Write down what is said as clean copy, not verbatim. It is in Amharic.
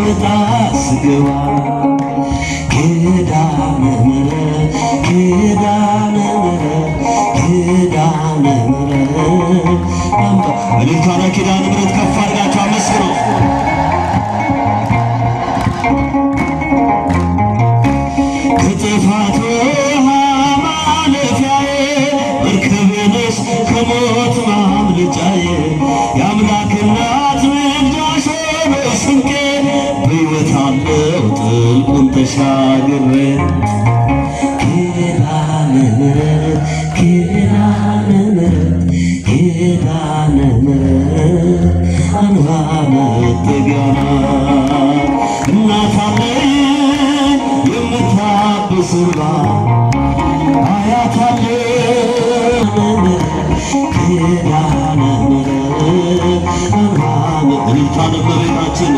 ስወጣ ስገባ ኪዳነ ምሕረት ኪዳነ ምሕረት ኪዳነ ምሕረት እልልታና ኪዳነ ምሕረት ከፍ አድርጋችሁ አመስግኑ። ከጥፋት ውሃ ማለፊያዬ መርከቤ ነሽ ከሞት ማምለጫዬ የአምላክ እናት ምልጃሽ ሆኖ ስንቄ በሕይወት አለው ጥልቁን ተሻግሬ ኪዳነ ምሕረት ኪዳነ ምሕረት ኪዳነ ምሕረት አንባ መጠጊያ እናት አለኝ የምታብስ እንባ አያት አለኝ ኪዳነ ምሕረት አንባ እልልታ ለእመቤታችን